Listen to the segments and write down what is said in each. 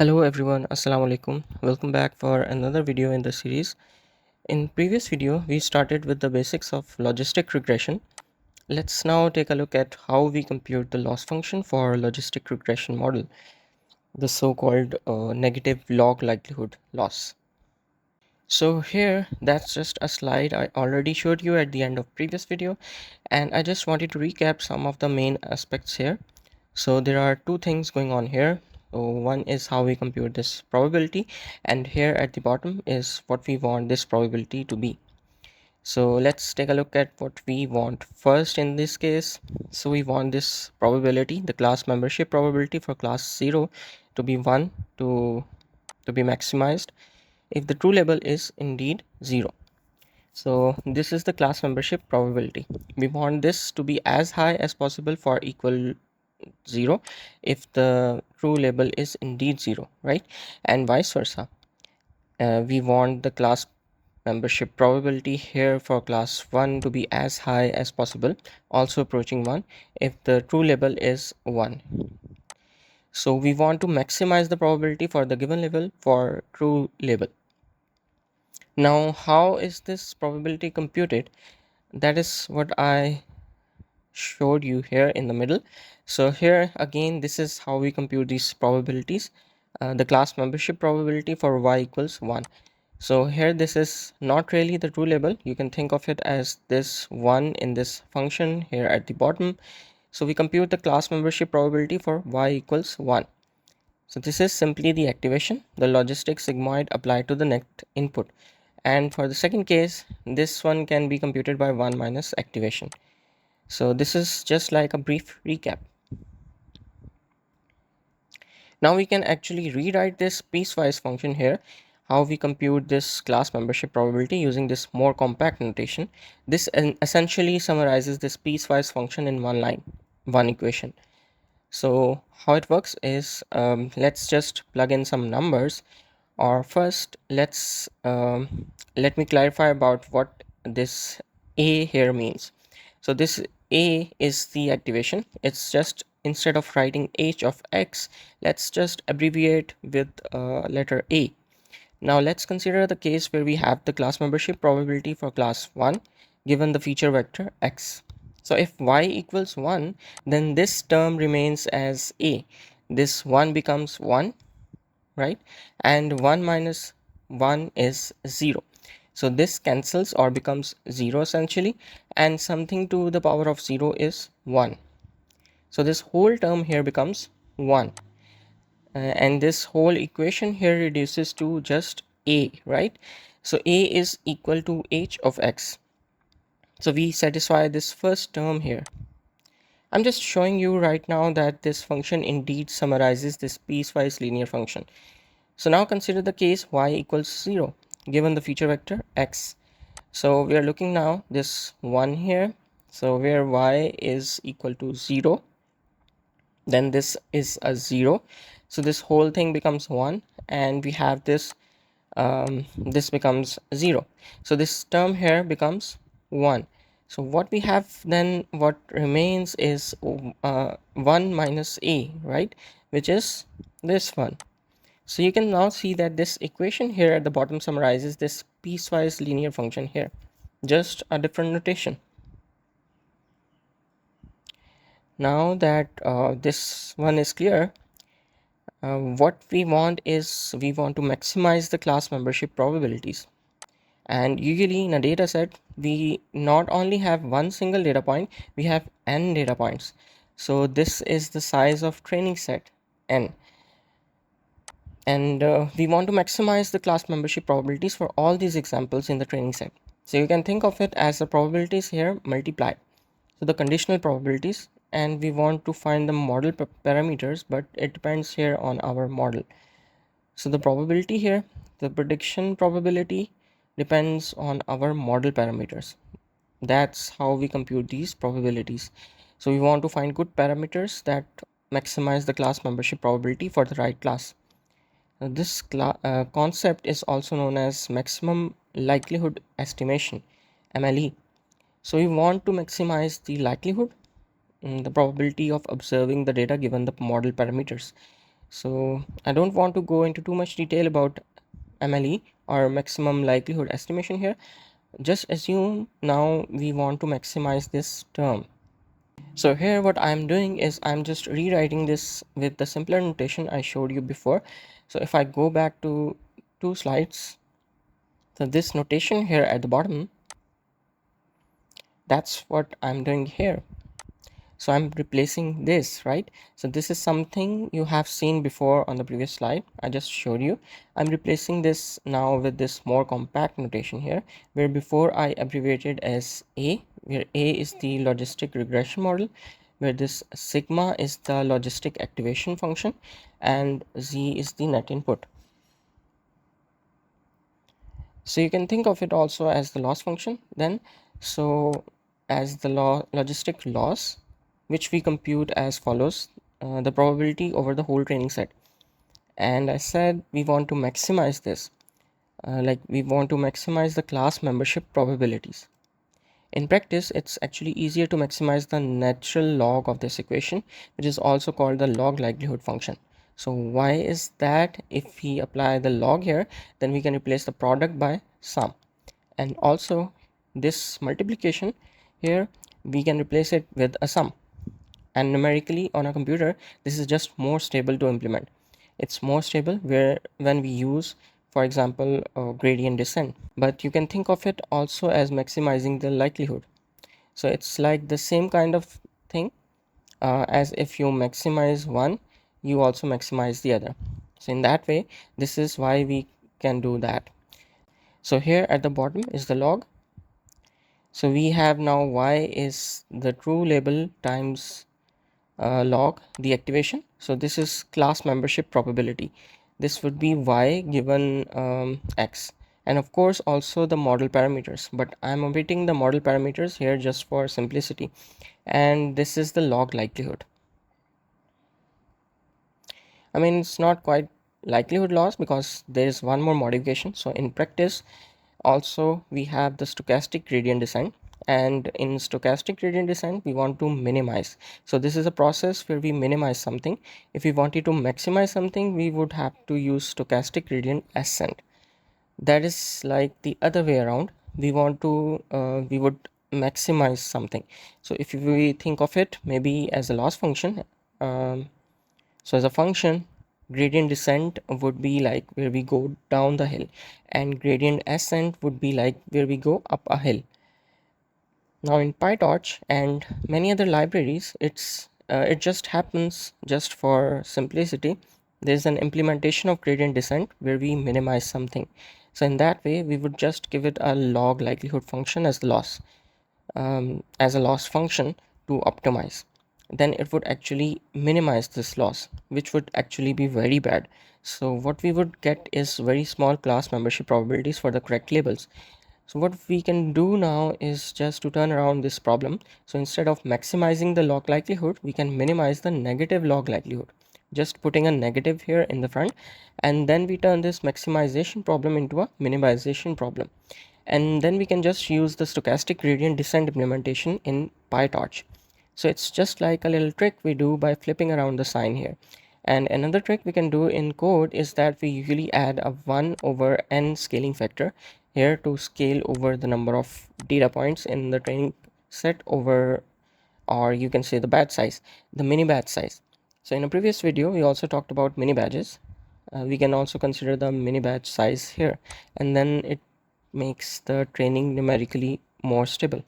Hello everyone, Assalamu alaikum. Welcome back for another video in the series. In previous video, we started with the basics of logistic regression. Let's now take a look at how we compute the loss function for logistic regression model, the so-called negative log likelihood loss. So here, that's just a slide I already showed you at the end of previous video, and I just wanted to recap some of the main aspects here. So there are two things going on here. So one is how we compute this probability, and here at the bottom is what we want this probability to be. So let's take a look at what we want first in this case. So we want this probability, the class membership probability for class 0 to be 1 to be maximized if the true label is indeed 0. So this is the class membership probability. We want this to be as high as possible for equal 0 if the true label is indeed 0, right? And vice versa. We want the class membership probability here for class 1 to be as high as possible, also approaching 1 if the true label is 1. So we want to maximize the probability for the given label for true label. Now how is this probability computed? That is what I showed you here in the middle. So here again, this is how we compute these probabilities. The class membership probability for y equals 1. So here this is not really the true label. You can think of it as this 1 in this function here at the bottom. So we compute the class membership probability for y equals 1. So this is simply the activation, the logistic sigmoid applied to the next input. And for the second case, this one can be computed by 1 minus activation. So this is just like a brief recap. Now we can actually rewrite this piecewise function here, how we compute this class membership probability using this more compact notation. This essentially summarizes this piecewise function in one line, one equation. So how it works is, let's just plug in some numbers. Or first, let me clarify about what this a here means. So this a is the activation. It's just, instead of writing h of x, let's just abbreviate with letter a. Now let's consider the case where we have the class membership probability for class 1 given the feature vector x. So if y equals 1, then this term remains as a. This 1 becomes 1, right? And 1 minus 1 is 0. So this cancels or becomes 0 essentially, and something to the power of 0 is 1. So this whole term here becomes 1. And this whole equation here reduces to just a, right? So a is equal to h of x. So we satisfy this first term here. I'm just showing you right now that this function indeed summarizes this piecewise linear function. So now consider the case y equals 0 given the feature vector x. So we are looking now this 1 here. So where y is equal to 0, then this is a 0. So this whole thing becomes 1, and we have this this becomes 0. So this term here becomes 1. So what we have then, what remains is 1 minus a, right, which is this one. So you can now see that this equation here at the bottom summarizes this piecewise linear function here, just a different notation. Now that this one is clear, what we want is, we want to maximize the class membership probabilities. And usually in a data set, we not only have one single data point, we have n data points. So this is the size of training set n. And we want to maximize the class membership probabilities for all these examples in the training set. So you can think of it as the probabilities here multiplied. So the conditional probabilities, and we want to find the model parameters, but it depends here on our model. So the probability here, the prediction probability, depends on our model parameters. That's how we compute these probabilities. So we want to find good parameters that maximize the class membership probability for the right class. This concept is also known as maximum likelihood estimation, MLE. So we want to maximize the likelihood, the probability of observing the data given the model parameters. So I don't want to go into too much detail about MLE or maximum likelihood estimation here. Just assume now we want to maximize this term. So here what I'm doing is I'm just rewriting this with the simpler notation I showed you before. So if I go back to 2 slides, so this notation here at the bottom, that's what I'm doing here. So I'm replacing this, right? So this is something you have seen before on the previous slide I just showed you. I'm replacing this now with this more compact notation here, where before I abbreviated as A, where A is the logistic regression model, where this sigma is the logistic activation function, and Z is the net input. So you can think of it also as the loss function then. So as the logistic loss, which we compute as follows, the probability over the whole training set. And I said we want to maximize this, like we want to maximize the class membership probabilities. In practice, it's actually easier to maximize the natural log of this equation, which is also called the log likelihood function. So why is that? If we apply the log here, then we can replace the product by sum. And also this multiplication here, we can replace it with a sum. And numerically on a computer, this is just more stable to implement. It's more stable where when we use, for example, gradient descent. But you can think of it also as maximizing the likelihood. So it's like the same kind of thing, as if you maximize one, you also maximize the other. So in that way, this is why we can do that. So here at the bottom is the log. So we have now y is the true label times log the activation. So this is class membership probability. This would be y given x, and of course also the model parameters, but I'm omitting the model parameters here just for simplicity. And this is the log likelihood. I mean, it's not quite likelihood loss because there is one more modification. So in practice also we have the stochastic gradient descent, and in stochastic gradient descent we want to minimize. So this is a process where we minimize something. If we wanted to maximize something, we would have to use stochastic gradient ascent. That is like the other way around. We want to we would maximize something. So if we think of it maybe as a loss function, so as a function, gradient descent would be like where we go down the hill, and gradient ascent would be like where we go up a hill. Now in PyTorch and many other libraries, it just happens just for simplicity. There's an implementation of gradient descent where we minimize something. So in that way, we would just give it a log likelihood function as the loss, as a loss function to optimize. Then it would actually minimize this loss, which would actually be very bad. So what we would get is very small class membership probabilities for the correct labels. So what we can do now is just to turn around this problem. So instead of maximizing the log likelihood, we can minimize the negative log likelihood, just putting a negative here in the front, and then we turn this maximization problem into a minimization problem. And then we can just use the stochastic gradient descent implementation in PyTorch. So it's just like a little trick we do by flipping around the sign here. And another trick we can do in code is that we usually add a 1 over n scaling factor here to scale over the number of data points in the training set over, or you can say the batch size, the mini batch size. So in a previous video, we also talked about mini badges. We can also consider the mini batch size here, and then it makes the training numerically more stable.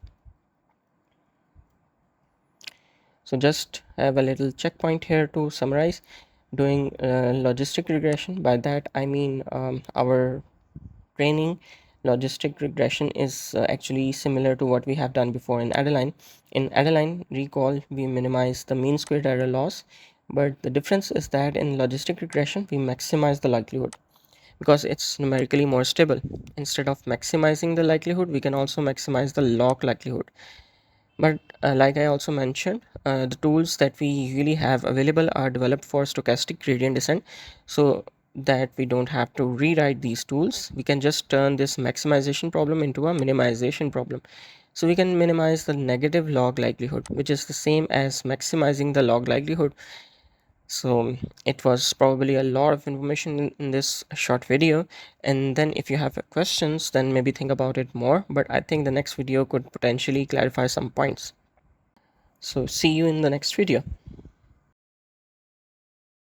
So just have a little checkpoint here to summarize. Doing logistic regression, by that I mean our training logistic regression is actually similar to what we have done before in Adeline. In Adeline, recall, we minimize the mean squared error loss, but the difference is that in logistic regression we maximize the likelihood because it's numerically more stable. Instead of maximizing the likelihood, we can also maximize the log likelihood. But like I also mentioned, the tools that we usually have available are developed for stochastic gradient descent, so that we don't have to rewrite these tools. We can just turn this maximization problem into a minimization problem. So we can minimize the negative log likelihood, which is the same as maximizing the log likelihood. So it was probably a lot of information in this short video, and then if you have questions, then maybe think about it more, but I think the next video could potentially clarify some points. So see you in the next video.